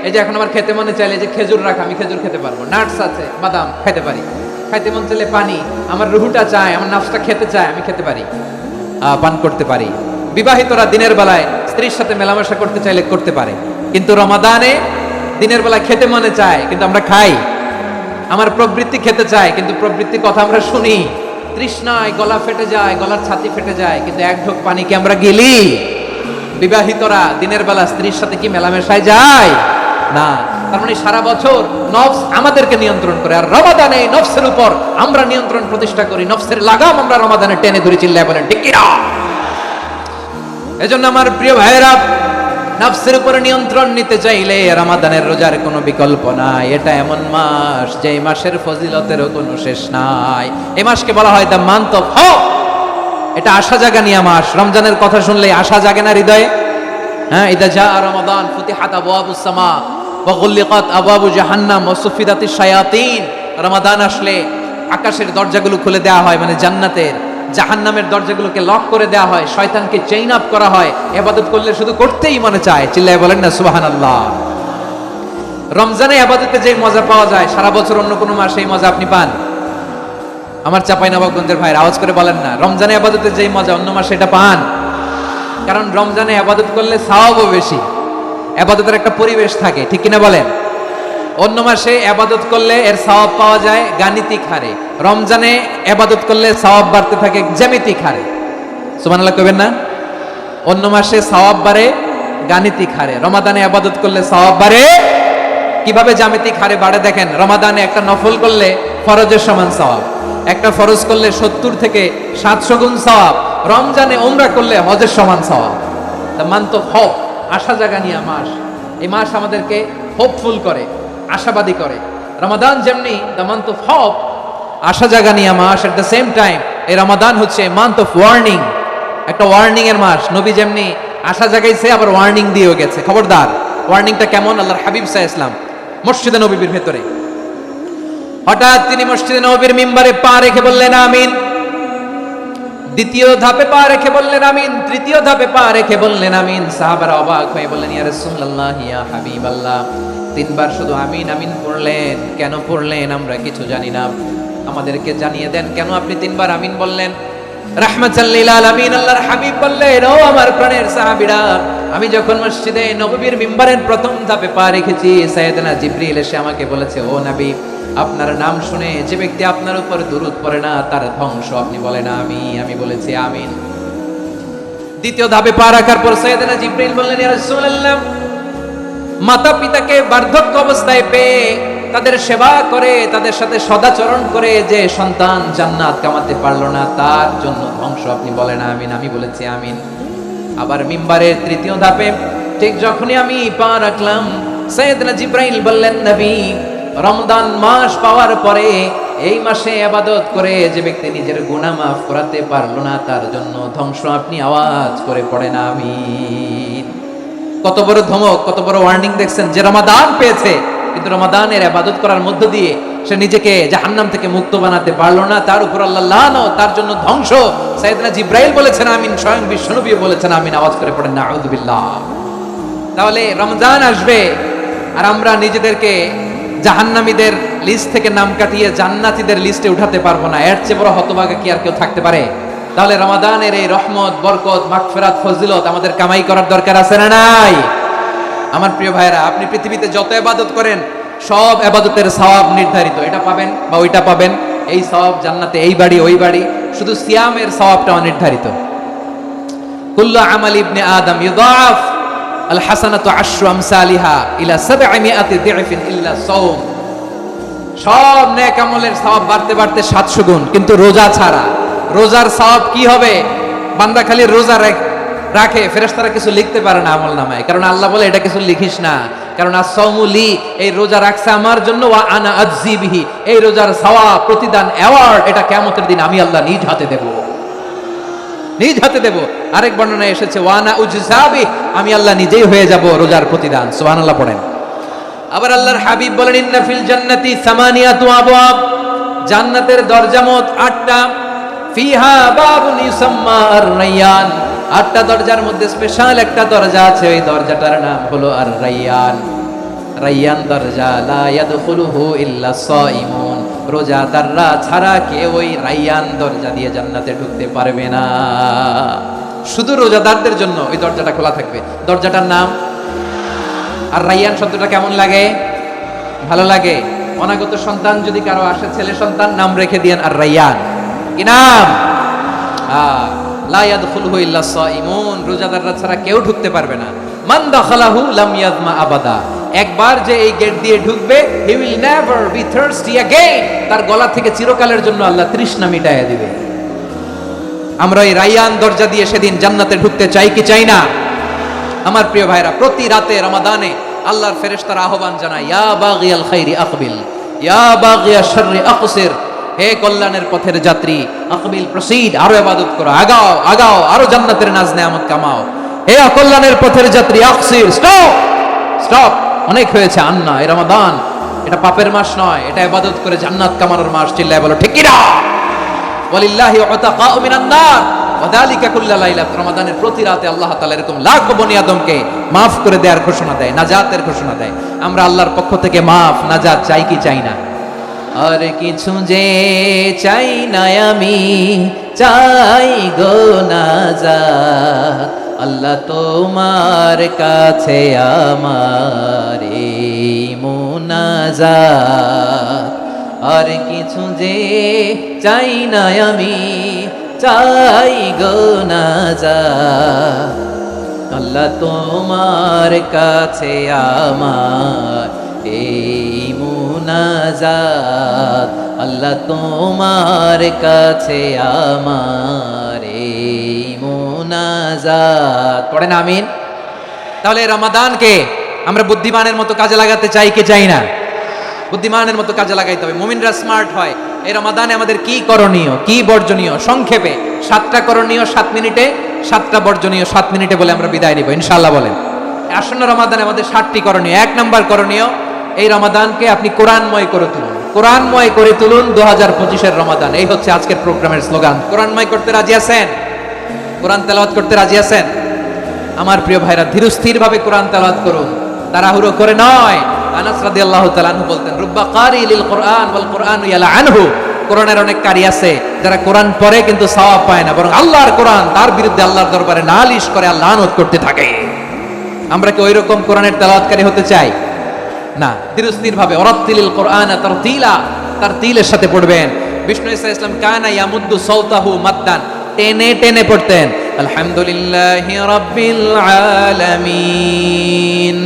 এই যে এখন আমার খেতে মনে চাইলে যে খেজুর রাখা, আমি খেজুর খেতে পারবো, নাটস আছে, বাদাম খেতে পারি। খাইতে মন চাইলে পানি, আমার রুহুটা চায়, আমার নাফসটা খেতে চায়, আমি খেতে পারি, পান করতে পারি। বিবাহিতরা দিনের বেলায় স্ত্রীর সাথে মেলামেশা করতে চাইলে করতে পারে। কিন্তু রমাদানে দিনের বেলা খেতে মনে চায়, কিন্তু আমরা খাই। আমার প্রবৃত্তি খেতে চায়, কিন্তু প্রবৃত্তির কথা আমরা শুনি। তৃষ্ণায় গলা ফেটে যায়, গলার ছাতি ফেটে যায়, কিন্তু এক ঢোক পানি কি আমরা গেলি? বিবাহিতরা দিনের বেলা স্ত্রীর সাথে কি মেলামেশায় যায়? না। তার মানে সারা বছর নফস আমাদেরকে নিয়ন্ত্রণ করে, আর রমাদানে নফসের উপর আমরা নিয়ন্ত্রণ প্রতিষ্ঠা করি। নফসের লাগাম আমরা রমাদানে টেনে ধরে, চিল্লায় বলেন ঠিক কিনা? এজন্য আমার প্রিয় ভাইয়েরা, নফসের উপরে নিয়ন্ত্রণ নিতে চাইলে রমাদানের রোজার কোনো বিকল্প নাই। এটা এমন মাস যে মাসের ফজিলতেরও কোনো শেষ নাই। এই মাসকে বলা হয় দ্য মান্থ অফ হোপ। এটা আশা জাগানিয়া মাস। রমজানের কথা শুনলে আশা জাগে না হৃদয়ে? হ্যাঁ, ইদা জা রমাদান ফুতিহাত আবওয়াবুস সামা ওয়া গুলিকাত আবওয়াবু জাহান্নাম ওয়া সুফিদাতিশ শায়াতিন। রমাদান আসলে আকাশের দরজাগুলো খুলে দেওয়া হয়, মানে জান্নাতের। জাহান্নামের দরজাগুলোকে লক করে দেওয়া হয়, শয়তানকে চেইন আপ করা হয়। ইবাদত করলে শুধু করতেই মনে চায়, চিল্লায় বলেন না সুবহানাল্লাহ। রমজানে ইবাদতে যে মজা পাওয়া যায়, সারা বছর অন্য কোনো মাসে এই মজা আপনি পান? আমার চাঁপাইনবাবগঞ্জের ভাইরা আওয়াজ করে বলেন না, রমজানে ইবাদতে যেই মজা অন্য মাসে এটা পান? কারণ রমজানে ইবাদত করলে সওয়াবও বেশি, ইবাদতের একটা পরিবেশ থাকে, ঠিক কিনা বলেন? অন্য মাসে ইবাদত করলে এর সওয়াব পাওয়া যায় গাণিতিক হারে, রমজানে ইবাদত করলে সওয়াব বাড়তে থাকে জ্যামিতিক হারে। সুবহানাল্লাহ কইবেন না? অন্য মাসে সওয়াব বাড়ে গাণিতিক হারে, রমাদানে ইবাদত করলে সওয়াব বাড়ে কিভাবে? জ্যামিতিক হারে বাড়ে। দেখেন, রমাদানে একটা নফল করলে ফরজের সমান সওয়াব, একটা ফরজ করলে 70 থেকে 700 গুণ সওয়াব, রমজানে উমরা করলে হজের সমান সওয়াব। দ্য মান্থ অফ হোপ, আশা জাগানিয়া মাস। এই মাস আমাদেরকে হোপফুল করে, আশাবাদী করে। রমাদান যেমনি দ্য মান্থ অফ হোপ, আশা জাগানিয়া মাস, এট দ্য সেম টাইম এই রমাদান হচ্ছে মান্থ অফ ওয়ার্নিং, একটা ওয়ার্নিং এর মাস। নবী যেমনি আশা জাগাইছে, আবার ওয়ার্নিং দিয়েও গেছে, খবরদার। ওয়ার্নিংটা কেমন? আল্লাহর হাবিব সাল্লাল্লাহু আলাইহি ওয়াসাল্লাম মসজিদে নববীর ভেতরে হঠাৎ তিনি মসজিদে নববীর মিম্বারে পা রেখে বললেন আমিন। দ্বিতীয় ধাপে পা রেখে বললেন আমিন, তৃতীয় ধাপে পা রেখে বললেন আমিন। সাহাবারা অবাক হয়ে বললেন, ইয়া রাসূলুল্লাহ, ইয়া হাবিবাল্লাহ, তিনবার শুধু আমিন আমিন পড়লেন, কেন পড়লেন? আমরা কিছু জানি না, আমাদেরকে জানিয়ে দেন কেন আপনি তিনবার আমিন বললেন? রাহমাতাল লিল আলামিন আল্লাহর হাবিব বললেন, ও আমার প্রাণের সাহাবীরা, আমি যখন মসজিদে নববীর মিম্বারের প্রথম ধাপে পা রেখেছি, সাইয়েদনা জিবরিল এসে আমাকে বলেছে, ও নবী, আপনার নাম শুনে যে ব্যক্তি আপনার উপর দুরূদ পড়ে না তার ধ্বংস। আপনি বলেন আমি বলেছি আমিন। দ্বিতীয় ধাপে পা রাখার পর সাইয়েদনা জিবরিল বললেন, ইয়া রাসূলুল্লাহ, মাতা পিতাকে বার্ধক্য অবস্থায় পেয়ে তাদের সেবা করে, তাদের সাথে সদাচরণ করে যে সন্তান জান্নাত কামাতে পারলো না, তার জন্য ধ্বংস। আপনি বলেন আমিন। আমি বলেছি আমিন। আবার মিম্বারের তৃতীয় ধাপে ঠিক যখনই আমি পা রাখলাম, সাইয়েদনা জিবরাইল বললেন, নবী, রমজান মাস পাওয়ার পরে এই মাসে ইবাদত করে যে ব্যক্তি নিজের গুনাহ মাফ করাতে পারলো না, তার জন্য ধ্বংস। আপনি আওয়াজ করে পড়েন আমিন। কত বড় ধমক, কত বড় ওয়ার্নিং দেখছেন! যে রমাদান পেয়েছে, কিন্তু রমাদানের ইবাদত করার মধ্য দিয়ে সে নিজেকে জাহান্নাম থেকে মুক্ত বানাতে পারলো না, তার উপর আল্লাহ লানত, তার জন্য ধ্বংস। সাইয়েদনা জিবরাইল বলেছেন আমিন, স্বয়ং বিশ্বনবী বলেছেন আমিন। আওয়াজ করে পড়েন নাউযু বিল্লাহ। তাহলে রমজান আসবে আর আমরা নিজেদেরকে জাহান্নামীদের লিস্ট থেকে নাম কাটিয়ে জান্নাতীদের লিস্টে উঠাতে পারবো না, এর চেয়ে বড় হতভাগা কি আর কেউ থাকতে পারে? তাহলে রমাদানের এই রহমত, বরকত, মাগফিরাত, ফজিলত আমাদের কামাই করার দরকার আছে না নাই? আমার প্রিয় ভাইরা, আপনি পৃথিবীতে যত ইবাদত করেন সব ইবাদতের সওয়াব নির্ধারিত, এটা পাবেন বা ওইটা পাবেন, এই সওয়াব জান্নাতে, এই বাড়ি ওই বাড়ি। শুধু সিয়ামের সওয়াবটা অনির্ধারিত। কুল্লু আমাল ইবনে আদম ইউদাফ আল হাসানাতু আশরু আমসালিহা ইলা 700 দি'ফিন ইল্লা সাওম। সব নেক আমলের সওয়াব বাড়তে বাড়তে 700 গুণ, কিন্তু রোজা ছাড়া। রোজার সওয়াব কি হবে? বান্দা খালি রোজা রাখে, ফেরেশতারা কিছু লিখতে পারে না আমলনামায়, কারণ আল্লাহ বলে এটা কিছু লিখিস না, কারণ as-সাওমু লি, এই রোজা রাখছে আমার জন্য, ওয়া আনা আজজি বিহি, এই রোজার সওয়াব, প্রতিদান, অ্যাওয়ার্ড এটা কিয়ামতের দিন আমি আল্লাহ নিজ হাতে দেব, নিজ হাতে দেব। আরেক বর্ণনায় এসেছে ওয়া আনা উজজাবি, আমি আল্লাহ নিজেই হয়ে যাব রোজার প্রতিদান। সুবহানাল্লাহ পড়েন। আবার আল্লাহর হাবিব বলেন, ইন্না ফিল জান্নাতি সামানিয়াতু আবওয়াব, জান্নাতের দরজা মোট 8টা। ফিহা বাবুন ইউসাম্মা আর-রায়্যান, 8টা দরজার মধ্যে স্পেশাল একটা দরজা আছে, ওই দরজাটার নাম হলো আর-রায়্যান। রায়্যান দরজা, লা ইয়াদখুলুহু ইল্লা সাইমুন, রোজাদাররা ছাড়া কেউ ওই রায়্যান দরজা দিয়ে জান্নাতে ঢুকতে পারবে না। শুধু রোজাদারদের জন্য ওই দরজাটা খোলা থাকবে। দরজাটার নাম আর রাইয়ান শব্দটা কেমন লাগে? ভালো লাগে। অনাগত সন্তান যদি কারো আসে, ছেলে সন্তান, নাম রেখে দিয়েন আর রাইয়ান। কি নাম? লা ইয়াদখুলহু ইল্লা সাইমুন, রোজাদাররা ছাড়া কেউ ঢুকতে পারবে না। মান দাখালাহু লাম ইয়াজমা আবাদা, একবার যে এই গেট দিয়ে ঢুকবে, he will never be thirsty again, তার গলা থেকে চিরকালের জন্য আল্লাহ তৃষ্ণা মিটাইয়া দিবে। আমরা এই রাইয়ান দরজা দিয়ে সেদিন জান্নাতে ঢুকতে চাই কি চাই না? আমার প্রিয় ভাইরা, প্রতি রাতে রমাদানে আল্লাহর ফেরেশতারা আহ্বান জানায়, ইয়া বাগিয়াল খাইরি আকবিল, ইয়া বাগিয়াশ শাররি আকসির, হে কল্যাণের পথের যাত্রী, আকবিল প্রসিড, আরো ইবাদত করো, আগাও আগাও, আরো জান্নাতের নাজ নেয়ামত কামাও। হে অকল্যাণের পথের যাত্রী, আকসির, স্টপ স্টপ, অনেক হয়েছে। আন্না, এই রমাদান এটা পাপের মাস নয়, এটা ইবাদত করে জান্নাত কামানোর মাস। চিল্লায় বলো ঠিক কি না? ওয়ালিল্লাহি উতাকাউ মিনান নার ওয়াদালিকা কুল্লা লাইলা, রমাদানের প্রতি রাতে আল্লাহ তাআলা এরকম লাখ বনি আদমকে maaf করে দেওয়ার ঘোষণা দেয়, নাজাতের ঘোষণা দেয়। আমরা আল্লাহর পক্ষ থেকে maaf, নাজাত চাই কি চাই না? আর কিছু যে চাই না আমি, চাই গো নাজাত, আল্লাহ তোমার কাছে আমার এই মুনাজাত। আর কিছু যে চাই না আমি, চাই গো নাজাত, আল্লাহ তোমার কাছে আমার এই মুনাজাত, আল্লাহ তোমার কাছে আমার এই মুনাজাত। পড়েন আমিন। তাহলে রমাদানকে আমরা বুদ্ধিমানের মতো কাজে লাগাতে চাই কি চাই না? বুদ্ধিমানের মতো কাজে লাগাইতে হবে। মুমিনরা স্মার্ট হয়। এই রমাদানে আমাদের কি করণীয়, কি বর্জনীয়, সংক্ষেপে 7টা করণীয় 7 মিনিটে, 7টা বর্জনীয় 7 মিনিটে বলে আমরা বিদায় নিব ইনশাআল্লাহ। বলেন, আসন্ন রমাদানে আমাদের 7টি করণীয়। 1 নাম্বার করণীয়, এই রমাদানকে আপনি কোরআনময় করে তুলুন। কোরআনময় করে তুলুন 2025-এর রমাদান। এই হচ্ছে আজকের প্রোগ্রামের স্লোগান। কোরআনময় করতে রাজি আছেন? কোরআন তেলাওয়াত করতে রাজি আছেন? আমার প্রিয় ভাইরা, ধীরস্থির ভাবে কোরআন তেলাওয়াত করুন, তাড়াহুড়ো করে নয়। আনাস রাদিয়াল্লাহু তাআলা আনহু বলতেন, রুব্বা কারি লিল কোরআন ওয়াল কোরআনু ইয়ালআনহু, কোরআনের অনেক কারি আছে যারা কোরআন পড়ে কিন্তু সওয়াব পায় না, বরং আল্লাহর কোরআন তার বিরুদ্ধে আল্লাহর দরবারে নালিশ করে, আল্লাহ লানত করতে থাকে। আমরা কি ওই রকম কোরআনের তেলাওয়াতকারী হতে চাই? না। ধীরস্থির ভাবে, ওয়ারাত্তিলিল কোরআনা তারতিলা, তারতিলের সাথে পড়বেন। বিষ্ণু ইসা ইসলাম কানা ইয়ামুদ্দু সাওতাহু মাদ্দান, টেনে টেনে পড়তেন। আলহামদুলিল্লাহি রাব্বিল আলামিন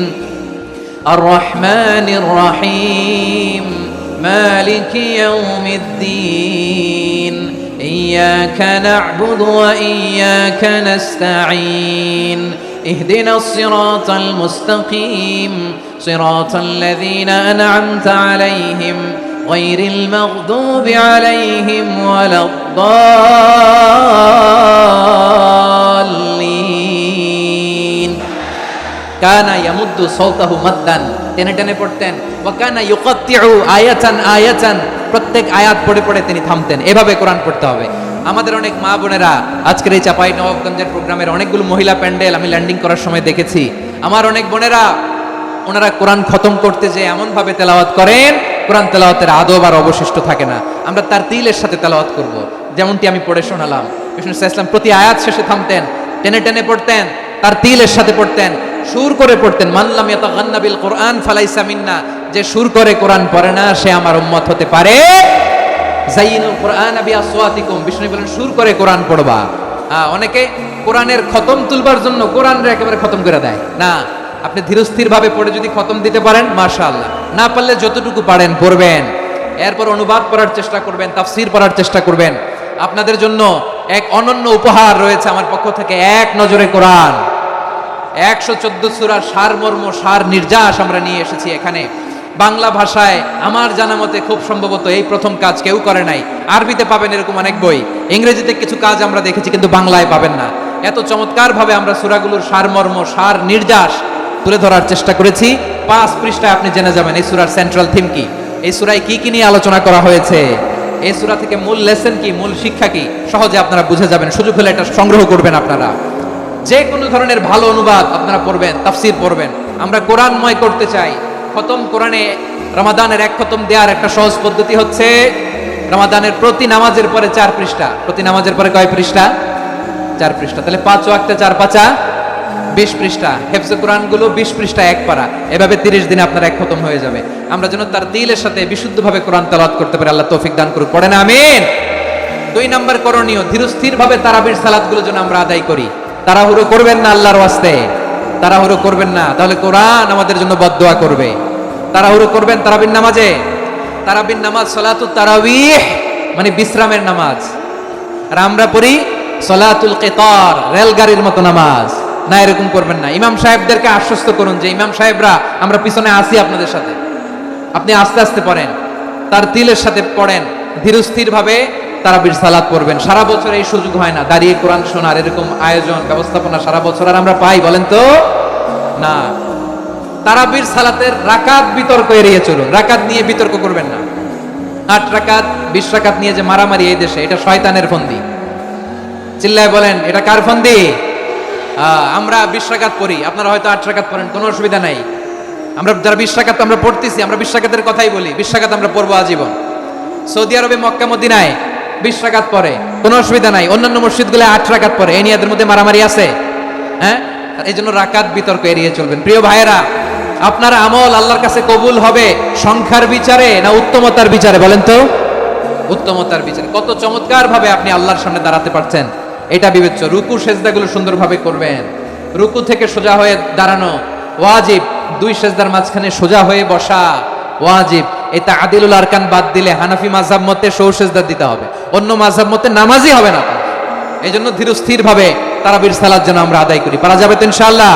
আর রহমানির রহিম মালিকি ইয়াউমিদ্দিন ইয়্যাকা না'বুদু ওয়া ইয়্যাকা নাস্তাঈন ইহদিনাস সিরাতাল মুস্তাকিম সিরাতাল লাযীনা আন'আমতা আলাইহিম গায়রিল মাগদুবি আলাইহিম ওয়ালাদ-দাল্লিন। কানা ইয়ামুদ্দু সাওতাহু মাদ্দান, টেনে টেনে পড়তেন। ওয়া কানা ইউকাত্তিউ আয়াতান আয়াতান, প্রত্যেক আয়াত পড়ে পড়ে তিনি থামতেন। এভাবে কোরআন পড়তে হবে। আমাদের অনেক মা বোনেরা আজকের এই চাঁপাইনবাবগঞ্জের প্রোগ্রামের অনেকগুলো মহিলা প্যান্ডেল আমি ল্যান্ডিং করার সময় দেখেছি। আমার অনেক বোনেরা, ওনারা কোরআন খতম করতে যে এমন ভাবে তেলাওয়াত করেন, কোরআন তেলাওয়াতের আদব আর অবশিষ্ট থাকে না। আমরা তার তিলের সাথে তেলাওয়াত করব, যেমনটি আমি পড়ে শোনালাম। বিষ্ণু ইসলাম প্রতি আয়াত শেষে থামতেন, টেনে টেনে পড়তেন, তার তিলের সাথে পড়তেন, সুর করে পড়তেন। মান লাম ইয়াতাগান্না বিল কোরআন ফালাইসা মিন্না, যে সুর করে কোরআন পড়ে না সে আমার উম্মত হতে পারে। যায়িনুল কোরআন বিআসওয়াতিকুম, বিষ্ণু বলেন সুর করে কোরআন পড়বা। অনেকে কোরআনের খতম তুলবার জন্য কোরআনরে একেবারে খতম করে দেয়। না, আপনি ধীরস্থির ভাবে পড়ে যদি খতম দিতে পারেন মাশাআল্লাহ, না পারলে যতটুকু পারেন পড়বেন। এরপর অনুবাদ পড়ার চেষ্টা করবেন, তাফসীর পড়ার চেষ্টা করবেন। আপনাদের জন্য এক অনন্য উপহার রয়েছে আমার পক্ষ থেকে, এক নজরে কোরআন। 114 সূরার সারমর্ম, সার নির্যাস আমরা নিয়ে এসেছি এখানে। বাংলা ভাষায় আমার জানা মতে খুব সম্ভবত এই প্রথম কাজ কেউ করে নাই। আরবিতে পাবেন এরকম অনেক বই, ইংরেজিতে কিছু কাজ আমরা দেখেছি, কিন্তু বাংলায় পাবেন না। এত চমৎকার ভাবে আমরা সূরাগুলোর সারমর্ম, সার নির্যাস তুলে ধরার চেষ্টা করেছি। 5 পৃষ্ঠায় আপনি জেনে যাবেন এই সূরার সেন্ট্রাল থিম কি, এই সূরায় কি কি নিয়ে আলোচনা করা হয়েছে, এই সূরা থেকে মূল লেসন কি, মূল শিক্ষা কি, সহজে আপনারা বুঝে যাবেন। সুযোগ হলে এটা সংগ্রহ করবেন আপনারা। যে কোনো ধরনের ভালো অনুবাদ আপনারা পড়বেন, তাফসীর পড়বেন। আমরা কোরআনময় করতে চাই। খতম কোরআনে রমাদানের এক খতম দেওয়ার একটা সহজ পদ্ধতি হচ্ছে, রমাদানের প্রতি নামাজের পরে 4 পৃষ্ঠা। প্রতি নামাজের পরে কয় পৃষ্ঠা? 4 পৃষ্ঠা। তাহলে 5 ওয়াক্তে 4 পাঁচা 20 পৃষ্ঠা, হেফজে কোরআন গুলো 20 পৃষ্ঠা এক পারা, এভাবে 30 দিনে আপনার এক খতম হয়ে যাবে। আমরা যেন তার দিলের সাথে বিশুদ্ধভাবে কোরআন তেলাওয়াত করতে পারি, আল্লাহ তৌফিক দান করুন, পড়েন আমিন। 2 নাম্বার করণীয়, ধীরস্থির ভাবে তারাবির সালাতগুলো যেন আমরা আদায় করি। তাড়াহুড়ো করবেন না আল্লাহর ওয়াস্তে, তাড়াহুড়ো করবেন না, তাহলে কোরআন আমাদের জন্য বদদোয়া করবে। তাড়াহুড়ো করবেন তারাবির নামাজে। তারাবির নামাজ সালাতুত তারাবিহ মানে বিশ্রামের নামাজ, আর আমরা পড়ি সালাতুল কিতার, রেলগাড়ির মতো নামাজ। না, এরকম করবেন না। ইমাম সাহেবদেরকে আশ্বস্ত করুন যে ইমাম সাহেবরা আমরা পিছনে আসি আপনাদের সাথে, আপনি আস্তে আস্তে পড়েন, তার তিলের সাথে পড়েন, ধীরস্থির ভাবে তারাবির সালাত পড়বেন। সারা বছর এই সুযোগ হয় না দাঁড়িয়ে কোরআন শোনার, এরকম আয়োজন ব্যবস্থাপনা সারা বছর আর আমরা পাই বলেন তো না। তারাবির সালাতের রাকাত বিতর্ক এড়িয়ে চলুন, রাকাত নিয়ে বিতর্ক করবেন না। 8 রাকাত 20 রাকাত নিয়ে যে মারামারি এই দেশে, এটা শয়তানের ফন্দি। চিল্লায় বলেন এটা কার ফন্দি? আমরা 20 রাকাত পড়ি, আপনারা হয়তো 8 রাকাত পড়েন, কোনো অসুবিধা নাই। আমরা যারা 20 রাকাত আমরা পড়তেছি, আমরা 20 রাকাতের কথাই বলি, 20 রাকাত আমরা পড়বো আজীবন। সৌদি আরবে মক্কা মদিনায় 20 রাকাত পড়ে, কোনো অসুবিধা নাই। অন্যান্য মসজিদগুলো 8 রাকাত পড়ে, এই নিয়ে এদের মধ্যে মারামারি আছে? হ্যাঁ, এই জন্য রাকাত বিতর্ক এড়িয়ে চলবেন। প্রিয় ভাইয়েরা, আপনার আমল আল্লাহর কাছে কবুল হবে সংখ্যার বিচারে না উত্তমতার বিচারে বলেন তো? উত্তমতার বিচারে। কত চমৎকার ভাবে আপনি আল্লাহর সামনে দাঁড়াতে পারছেন এটা বিবেচ্য। রুকু সেজদাগুলো সুন্দরভাবে করবেন, রুকু থেকে সোজা হয়ে দাঁড়ানো ওয়াজিব, 2 সেজদার মাঝখানে সোজা হয়ে বসা ওয়াজিব। এই তাআদিলুল আরকান বাদ দিলে হানাফি মাযহাব মতে সৌ সেজদা দিতে হবে, অন্য মাযহাব মতে নামাজই হবে না। এই জন্য ধীরস্থির ভাবে তারাবির সালাত যেন আমরা আদায় করি, পারা যাবে তো ইনশাআল্লাহ।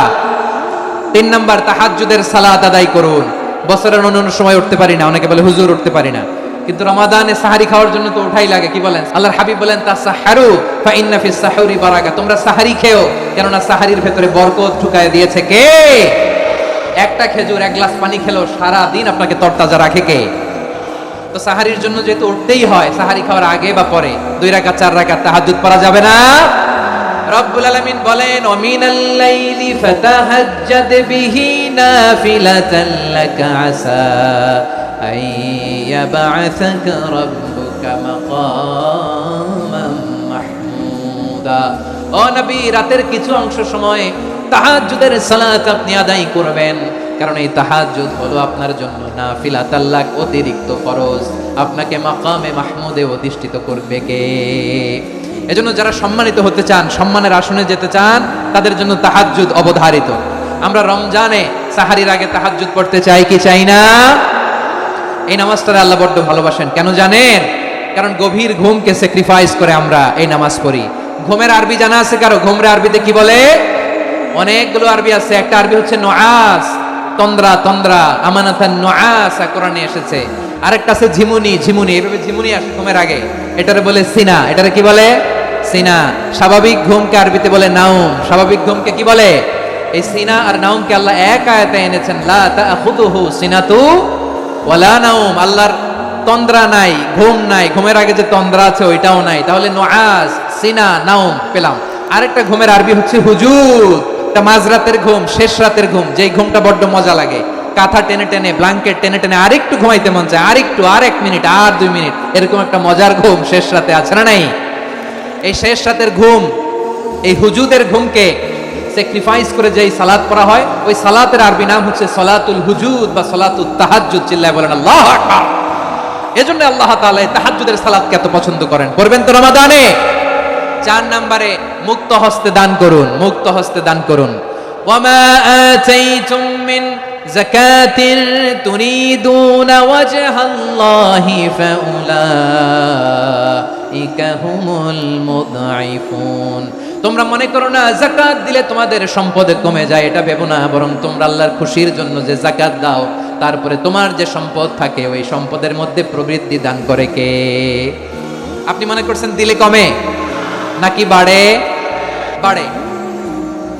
3 নাম্বার, তাহাজ্জুদের সালাত আদায় করুন। বছরের অন্য সময় উঠতে পারি না, অনেকে বলে হুজুর উঠতে পারি না, কিন্তু রমাদানে সাহারি খাওয়ার জন্য তো ওঠাই লাগে। কি বলেন? আল্লাহর হাবিব বলেন তাসাহহারু ফা ইন্না ফিস সাহুরি বারাকা, তোমরা সাহারি খেও, কেননা সাহারির ভেতরে বরকত ঢুকায় দিয়েছে কে? একটা খেজুর, 1 গ্লাস পানি খেলো সারা দিন আপনাকে তরতাজা রাখে কে? তো সাহারির জন্য যেহেতু উঠতেই হয়, সাহারি খাওয়ার আগে বা পরে 2 রাকাত 4 রাকাত তাহাজ্জুদ পড়া যাবে না? রব্বুল আলামিন বলেন ওয়ামিনাল লাইলি ফাতাহাজ্জাদ বিহি নাফিলাতান লাকা আসা আইয়াবআসাকা রাব্বুকা মাকামান মাহমুদা। ও নবী, রাতের কিছু অংশ সময় তাহাজ্জুদের সালাত আপনি আদায় করবেন, কারণ এই তাহাজ্জুদ হলো আপনার জন্য নাফিলাতাল লাক, অতিরিক্ত ফরজ। আপনাকে মাকামে মাহমুদে অধিষ্ঠিত করবে কে? এজন্য যারা সম্মানিত হতে চান, সম্মানের আসনে যেতে চান, তাদের জন্য তাহাজ্জুদ অবধারিত। আমরা রমজানে সাহারির আগে তাহাজ্জুদ পড়তে চাই কি চাই না? এই নামাজটা আল্লাহ বড্ড ভালোবাসেন, কেন জানেন? কারণ গভীর ঘুমকে স্যাক্রিফাইস করে আমরা এই নামাজ পড়ি। ঘুমের আরবি জানা আছে কারো? ঘুমের আরবিতে কি বলে? অনেকগুলো আরবি আছে। একটা আরবি হচ্ছে নুআস, তন্দ্রা, তন্দ্রা, আমানাতান নুআসা কোরআনে এসেছে। আরেকটা আছে ঝিমুনি, ঝিমুনি, এভাবে ঝিমুনি আসে ঘুমের আগে, এটারে বলে সিনা। এটারে কি বলে? সিনা। স্বাভাবিক ঘুমকে আরবিতে বলে নাউম। স্বাভাবিক ঘুমকে কি বলে? এই সিনা আর নাউমকে আল্লাহ এক আয়াতে এনেছেন, লা তাখুযুহু সিনাতু ওয়ালা নাউম। আল্লাহর তন্দ্রা নাই, ঘুম নাই, ঘুমের আগে যে তন্দ্রা আছে ওইটাও নাই। তাহলে নুআস, সিনা, নাউম পেলাম। আরেকটা ঘুমের আরবি হচ্ছে হুজুদ, এটা মাঝরাতের ঘুম, শেষ রাতের ঘুম, যেই ঘুমটা বড্ড মজা লাগে। কাঁথা টেনে টেনে, ব্ল্যাঙ্কেট টেনে টেনে আরেকটু ঘুমাইতে মন চায়, আরেকটু, আর 1 মিনিট, আর 2 মিনিট, এরকম একটা মজার ঘুম শেষ রাতে আছে না নাই? এই শেষ রাতের ঘুম, এই হুজুদের ঘুমকে স্যাক্রিফাইস করে যেই সালাত পড়া হয়, ওই সালাতের আরবি নাম হচ্ছে সালাতুল হুজুদ বা সালাতুত তাহাজ্জুদ। চিল্লায় বলেন আল্লাহু আকবার। এজন্য আল্লাহ তাআলা এই তাহাজ্জুদের সালাতকে এত পছন্দ করেন। করবেন তো রমাদানে? 4 নম্বরে, মুক্ত হস্তে দান করুন, মুক্ত হস্তে দান করুন। ওয়ামা আতাইতুম মিন যাকাতিন তুরিদুনা ওয়াজহাল্লাহি ফাউলাইকা হুমুল মুদঈফুন। তোমরা মনে করো না যাকাত দিলে তোমাদের সম্পদে কমে যায়, এটা ভেবো না, বরং তোমরা আল্লাহর খুশির জন্য যে যাকাত দাও, তারপরে তোমার যে সম্পদ থাকে ওই সম্পদের মধ্যে প্রবৃদ্ধি দান করে কে? আপনি মনে করছেন দিলে কমে নাকি বাড়ে? বাড়ে।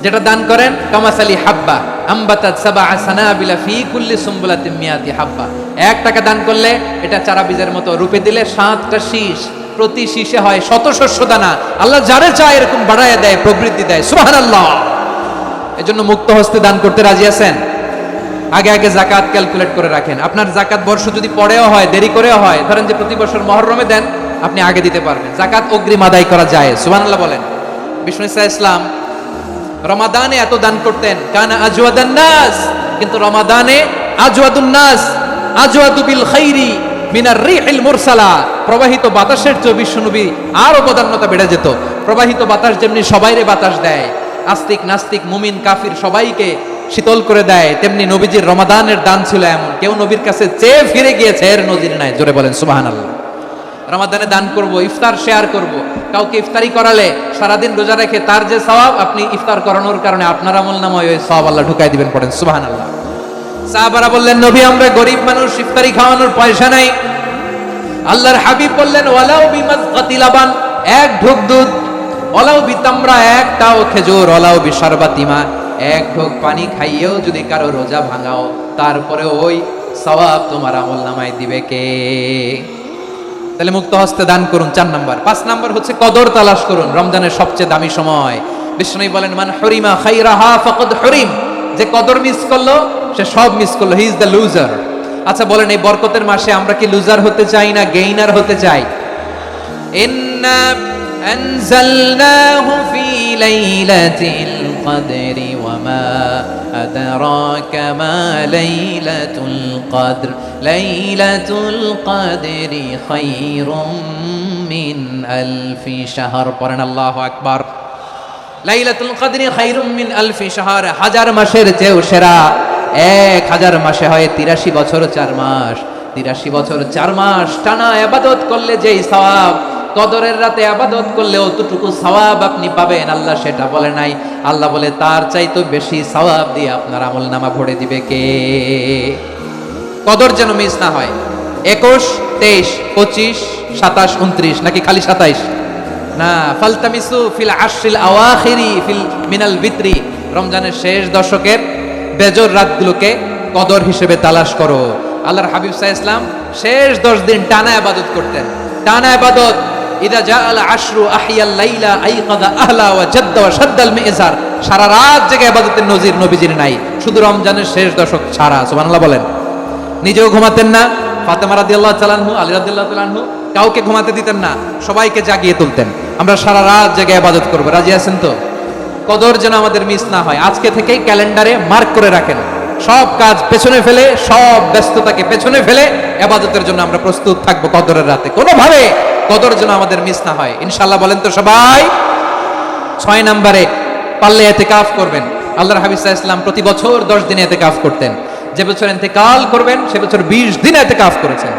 যেটা দান করেন কামাসালি হাব্বা আম্বাতাত সাবআ সানাবিলা ফি কুল্লি সুমবুলাতিন মিয়াতি হাব্বা। 1 টাকা দান করলে এটা চারা বীজের মতো, রূপে দিলে 7টা শীষ, প্রতি শীষে হয় 100 শস্য দানা। আল্লাহ যারে চায় এরকম বাড়ায় দেয়, প্রবৃদ্ধি দেয়। সুবহানাল্লাহ। এজন্য মুক্ত হস্তে দান করতে রাজি আছেন? আগে আগে যাকাত ক্যালকুলেট করে রাখেন। আপনার যাকাত বর্ষ যদি পরেও হয়, দেরি করেও হয়, ধরেন যে প্রতি বছর মুহররমে দেন, আপনি আগে দিতে পারবেন। যাকাত অগ্রিম আদায় করা যায়। সুবহানাল্লাহ বলেন। বিষ্ণু ইসা ইসলাম রমাদানে এত দান করতেন, কানা আজওয়াদান নাস, কিন্তু রমাদানে আজওয়াদুন নাস আজওয়াদু বিল খাইরি মিনার রিহিল মুরসালা, প্রবাহিত বাতাসের চেয়ে বিশ্বনবী আরো বদান্যতা বেড়ে যেত। প্রবাহিত বাতাস যেমনি সবাইরে বাতাস দেয়, আস্তিক নাস্তিক মুমিন কাফির সবাইকে শীতল করে দেয়, তেমনি নবীজির রমাদানের দান ছিল এমন, কেউ নবীর কাছে চেয়ে ফিরে গিয়েছে এর নজির নাই। জোরে বলেন সুবহানাল্লাহ। রমাদানে দান করব, ইফতার শেয়ার করব। কাউকে ইফতারি করালে সারাদিন রোজা রেখে তার যে সওয়াব, আপনি ইফতার করানোর কারণে আপনার আমলনামায় ওই সওয়াব আল্লাহ ঢুকাই দিবেন। পড়েন সুবহানাল্লাহ। সাহাবারা বললেন, নবী আমরা গরিব মানুষ, ইফতারি খাওয়ানোর পয়সা নাই। আল্লাহর হাবিব বললেন, ওয়ালাউ বিমাজগাতি লাবান, এক ঢোক দুধ, ওয়ালাউ বিতামরা, একটাও খেজুর, ওয়ালাউ বিশারবাতিমা, এক ঢোক পানি খাইয়েও যদি কারো রোজা ভাঙাও, তারপরে ওই সওয়াব তোমার আমলনামায় দিবে কে? তাহলে মুক্ত হস্তে দান করুন, 4 নাম্বার। 5 নাম্বার হচ্ছে কদর তালাশ করুন, রমজানের সবচেয়ে দামি সময়। বিষ্ণু বলেন, মান হুরিমা খাইরাহা ফাকাদ হুরিম, যে কদর মিস করলো সে সব মিস করলো, হি ইজ দ্য লুজার। আচ্ছা বলেন, এই বরকতের মাসে আমরা কি লুজার হতে চাই না গেইনার হতে চাই? ইন্না আনজালনাহু ফি লাইলাতিল কদরি ওয়া মা আদরাকা মা লাইলাতুল কদর, লাইলাতুল কদরি খায়রুম মিন আলফি শাহর। পড়েন আল্লাহু আকবার। লাইলাতুল কদরি খায়রুম মিন আলফি শাহর, হাজার মাসের চেয়েও সেরা। 1000 মাসে হয় 83 বছর 4 মাস। 83 বছর 4 মাস টানা ইবাদত করলে যেই সওয়াব, কদরের রাতে ইবাদত করলে অতটুকু সওয়াব আপনি পাবেন, আল্লাহ সেটা বলে নাই। আল্লাহ বলে তার চাইতে বেশি সওয়াব দিয়ে আপনার আমলনামা ভরে দিবে কে? কদর যেন মিস না হয়। 21, 23, 25, 27, 29 নাকি খালি 27? না, ফালতামিসু ফিল আশরিল আওয়াখিরি ফিল মিনাল বিত্রি, রমজানের শেষ দশকের বেজর রাতগুলোকে কদর হিসেবে তালাশ করো। আল্লাহর হাবিব সাল্লাল্লাহু আলাইহি ওয়াসাল্লাম শেষ 10 দিন টানা ইবাদত করতেন। টানা ইবাদত, ইদা জাআল আশরু আহিয়াল লাইলা আইকাদা আহলা ওয়া জাদ্দা ওয়া শাদ্দাল মিজার, সারা রাত জেগে ইবাদতের নজির নবীজির নাই, শুধু রমজানের শেষ দশক ছাড়া। সুবহানাল্লাহ বলেন। নিজেও ঘুমাতেন না, ফাতেমা রাদিয়াল্লাহু তাআলা আনহু, আলী রাদিয়াল্লাহু তাআলা আনহু কাউকে ঘুমাতে দিতেন না, সবাইকে জাগিয়ে তুলতেন। আমরা সারা রাত জেগে ইবাদত করব, রাজি আছেন তো? কদর যেন আমাদের মিস না হয়। আজকে থেকেই ক্যালেন্ডারে মার্ক করে রাখেন, সব কাজ পেছনে ফেলে, সব ব্যস্ততাকে পেছনে ফেলে ইবাদতের জন্য আমরা প্রস্তুত থাকবো কদরের রাতে। কোনোভাবে কদর যেন আমাদের মিস না হয়, ইনশাআল্লাহ। বলেন তো সবাই। 6 নম্বরে পারলে ইতিকাফ করবেন। আল্লাহর হাবিব সাল্লাল্লাহু আলাইহি ওয়াসাল্লাম প্রতি বছর 10 দিনে ইতিকাফ করতেন। যে বছর ইন্তেকাল করবেন সে বছর 20 দিন ইতিকাফ করেছেন।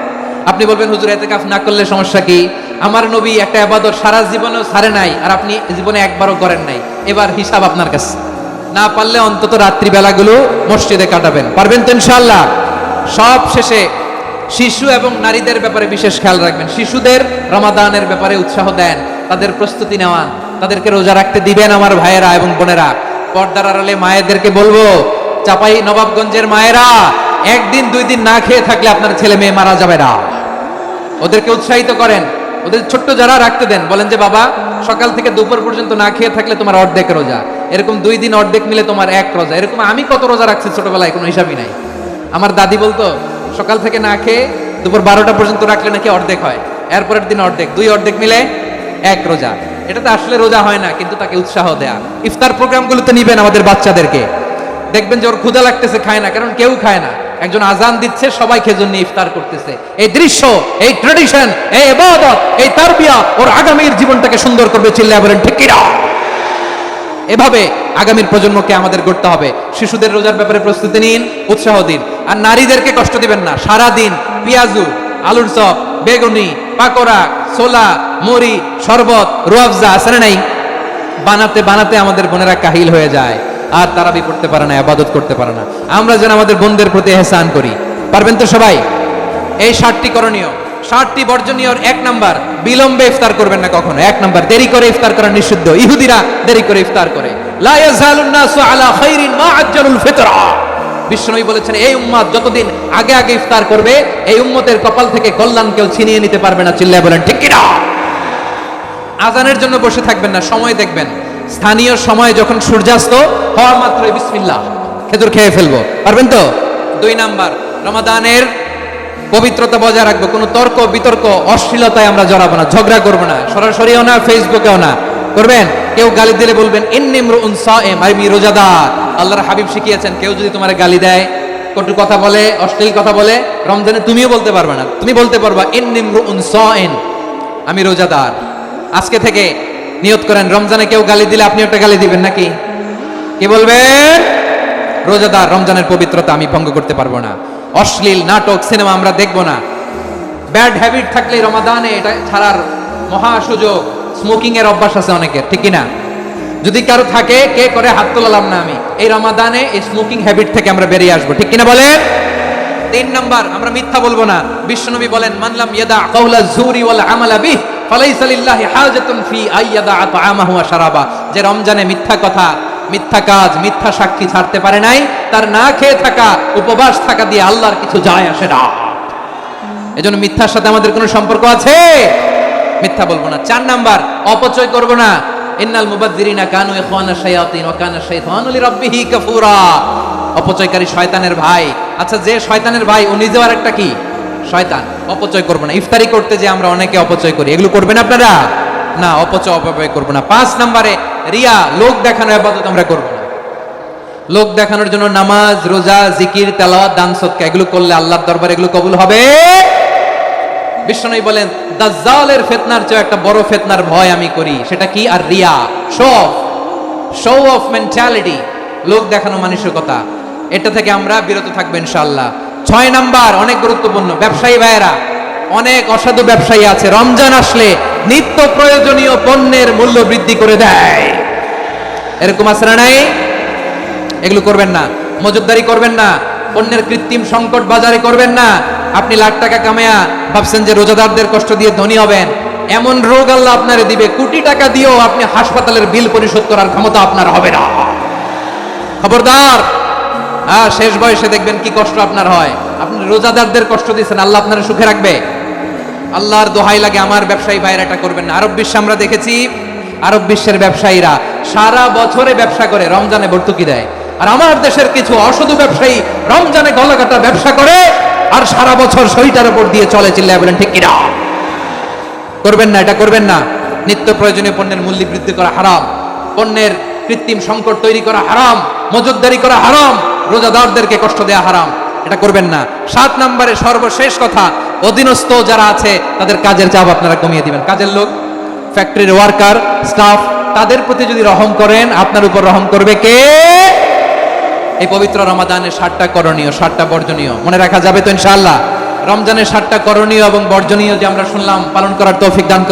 আপনি বলবেন, হুজুর ইতিকাফ না করলে সমস্যা কি? আমার নবী একটা ইবাদত সারা জীবনেও ছাড়ে নাই, আর আপনি জীবনে একবারও করেন নাই। এবার হিসাব আপনার কাছে। না পারলে অন্তত রাত্রি বেলাগুলো মসজিদে কাটাবেন। পারবেন তো ইনশাআল্লাহ? সব শেষে শিশু এবং নারীদের ব্যাপারে বিশেষ খেয়াল রাখবেন। শিশুদের রমাদানের ব্যাপারে উৎসাহ দেন, তাদের প্রস্তুতি নেওয়ান, তাদেরকে রোজা রাখতে দিবেন। আমার ভাইয়েরা এবং বোনেরা, পর্দার আড়ালে মায়েদেরকে বলবো, চাপাই নবাবগঞ্জের মায়েরা, 1 দিন 2 দিন না খেয়ে থাকলে আপনার ছেলে মেয়ে মারা যাবে না। ওদেরকে উৎসাহিত করেন, ওদের ছোট্ট যারা রাখতে দেন, বলেন যে বাবা সকাল থেকে দুপুর পর্যন্ত না খেয়ে থাকলে তোমার অর্ধেক রোজা, এরকম 2 দিন অর্ধেক মিলে তোমার 1 রোজা। এরকম আমি কত রোজা রাখছি ছোটবেলায় কোনো হিসাবই নাই। আমার দাদি বলতো সকাল থেকে না খেয়ে দুপুর 12টা পর্যন্ত রাখলে নাকি অর্ধেক হয়, এরপরের দিন অর্ধেক, 2 অর্ধেক মিলে 1 রোজা। এটা তো আসলে রোজা হয় না, কিন্তু তাকে উৎসাহ দেয়া। ইফতার প্রোগ্রামগুলোতে নিবেন আমাদের বাচ্চাদেরকে, দেখবেন যে ওর ক্ষুধা লাগতেছে, খায় না, কারণ কেউ খায় না। একজন আজান দিচ্ছে, সবাই খেজুর নিয়ে ইফতার করতেছে। এই দৃশ্য, এই ট্র্যাডিশন, এই ইবাদত, এই তারবিয়া ওর আগামীর জীবনটাকে সুন্দর করবে। চিল্লায়া বলেন ঠিক কিনা? এভাবে আগামীর প্রজন্মকে আমাদের গড়তে হবে। শিশুদের রোজার ব্যাপারে প্রস্তুতি নিন, উৎসাহ দিন। আর নারীদেরকে কষ্ট দিবেন না। সারা দিন পেঁয়াজু, আলুর চপ, বেগুনি, পাকোড়া, ছোলা, মুড়ি, শরবত, রুয়াফজা আছে না নাই, বানাতে বানাতে আমাদের বোনেরা কাহিল হয়ে যায়, আর তারাবি পড়তে পারে না, ইবাদত করতে পারে না। আমরা যেন আমাদের বোনদের প্রতি ইহসান করি। পারবেন তো সবাই? এই 7টি করণীয়, 7টি বর্জনীয়। 1 নাম্বার, বিলম্বে ইফতার করবেন না কখনো। 1 নাম্বার, দেরি করে ইফতার করা নিষিদ্ধ। ইহুদিরা দেরি করে ইফতার করে। লা ইয়াজালুন নাসু আলা খাইরিন মা আজ্জালুল ফিতরা। বিশ্বনবী বলেছেন, এই উম্মত যতদিন আগে আগে ইফতার করবে, এই উম্মতের কপাল থেকে কল্যাণ কেউ ছিনিয়ে নিতে পারবে না। চিল্লায় বলেন ঠিক কিনা? আজানের জন্য বসে থাকবেন না, সময় দেখবেন। স্থানীয় সময় যখন সূর্যাস্ত হওয়া মাত্রই বিসমিল্লাহ, খেজুর খেয়ে ফেলবো। পারবেন তো? 2 নাম্বার, রমাদানের পবিত্রতা বজায় রাখবো। কোনো তর্ক বিতর্ক অশ্লীলতায় আমরা জড়াবো না, ঝগড়া করবো না, সরাসরিও না, ফেসবুকেও না। করবেন? কেউ গালি দিলে বলবেন ইন্নী ইমরুউন সায়েম, আমি রোজাদার। আল্লাহর হাবিব শিখিয়েছেন কেউ যদি তোমার গালি দেয়, কটু কথা বলে, অশ্লীল কথা বলে, রমজানে তুমিও বলতে পারবে না, তুমি বলতে পারবা ইন্নী ইমরুউন সায়েম, আমি রোজাদার। আজকে থেকে নিয়ত করেন রমজানে কেউ গালি দিলে আপনি একটা গালি দিবেন নাকি? কি বলবেন? রোজাদার, রমজানের পবিত্রতা আমি ভঙ্গ করতে পারবো না। অশ্লীল নাটক সিনেমা আমরা দেখব না। ব্যাড হ্যাবিট থাকলে রমাদানে এটা ছাড়ার মহা সুযোগ। স্মোকিং এর অভ্যাস আছে অনেকের, ঠিক কিনা? যদি কারো থাকে, কে করে হাত তোলালাম না আমি, এই রমাদানে এই স্মোকিং হ্যাবিট থেকে আমরা বেরিয়ে আসবো, ঠিক কিনা বলেন? 3 নাম্বার, আমরা মিথ্যা বলবো না। বিশ্বনবী বলেন মানলাম ইয়াদা কাওলা যুরি ওয়াল আমালা বিহ ফালাইসা লিল্লাহি হাজাতুন ফি আইয়াদা তাআমাহু ওয়া শারাবা। যে রমজানে মিথ্যা কথা, মিথ্যা কাজ, মিথ্যা সাক্ষী ছাড়তে পারে নাই, তার না খেয়ে থাকা, উপবাস থাকা দিয়ে আল্লাহর কিছু যায় আসে না। এজন্য মিথ্যার সাথে আমাদের কোনো সম্পর্ক আছে? মিথ্যা বলবো না। 4 নাম্বার, অপচয় করব না। ইন্নাল মুবাযযিরিনা কানু ইখওয়ানা শায়াতিন ওয়া কানা শাইতানু লিরাব্বিহি কাফুরা। অপচয়কারী শয়তানের ভাই। আচ্ছা, যে শয়তানের ভাই ও নিজেও আরেকটা কি? শয়তান। অপচয় করব না। ইফতারি করতে যে আমরা অনেকে অপচয় করি, এগুলো করবেন আপনারা? না, অপচয় করব না। 5 নম্বরে রিয়া, লোক দেখানো ইবাদত আমরা করব না। লোক দেখানোর জন্য নামাজ, রোজা, জিকির, তেলাওয়াত, দান সদকা এগুলো করলে আল্লাহর দরবারে এগুলো কবুল হবে? বিশ্বনবী বলেন দাজ্জালের ফিতনার চেয়ে একটা বড় ফিতনার ভয় আমি করি, সেটা কি? আর রিয়া, শো অফ মেন্টালিটি, লোক দেখানো মানসিকতা। এটা থেকে আমরা বিরত থাকবো ইনশাআল্লাহ। 6 নাম্বার, অনেক গুরুত্বপূর্ণ, ব্যবসায়ী ভাইয়েরা, অনেক অসাধু ব্যবসায়ী আছে রমজান আসলে নিত্য প্রয়োজনীয় পণ্যের মূল্য বৃদ্ধি করে দেয়। এরকম আছে না নাই? এগুলো করবেন না। মজুতদারি করবেন না। পণ্যের কৃত্রিম সংকট বাজারে করবেন না। আপনি লাখ টাকা কামায়া ভাবছেন যে রোজাদারদের কষ্ট দিয়ে ধনী হবেন, এমন রোগ আল্লাহ আপনারে দিবে, কোটি টাকা দিয়েও আপনি হাসপাতালের বিল পরিশোধ করার ক্ষমতা আপনার হবে না। খবরদার। শেষ বয়সে দেখবেন কি কষ্ট আপনার হয়। আপনি রোজাদারদের কষ্ট দিচ্ছেন, আল্লাহ আপনারা সুখে রাখবে? আল্লাহর দোহাই লাগে আমার ব্যবসায়ী ভাইরা এটা করবেন না। আরব বিশ্বে আমরা দেখেছি, আরব বিশ্বের ব্যবসায়ীরা সারা বছরে ব্যবসা করে, রমজানে ভর্তুকি দেয়। আর আমার দেশের কিছু অসাধু ব্যবসায়ী রমজানে গলাকাটা ব্যবসা করে আর সারা বছর শরীরটার উপর দিয়ে চলে, চিল্লায় বলেন ঠিক কিনা? করবেন না, এটা করবেন না। নিত্য প্রয়োজনীয় পণ্যের মূল্য বৃদ্ধি করা হারাম, পণ্যের কৃত্রিম সংকট তৈরি করা হারাম, মজুতদারি করা হারাম, রোজাদারদেরকে কষ্ট দেয়া হারাম, এটা করবেন না। 7 নম্বরে সর্বশেষ কথা, অধীনস্থ যারা আছে তাদের কাজের চাপ আপনারা কমিয়ে দিবেন। কাজের লোক, ফ্যাক্টরির ওয়ার্কার, স্টাফ, তাদের প্রতি যদি রহম করেন, আপনার উপর রহম করবে কে? এই পবিত্র রমাদানের 7টা করণীয়, 7টা বর্জনীয় মনে রাখা যাবে তো ইনশাআল্লাহ? রমজানের 7টা করণীয় এবং বর্জনীয় যে আমরা শুনলাম, পালন করার তৌফিক দান করুন।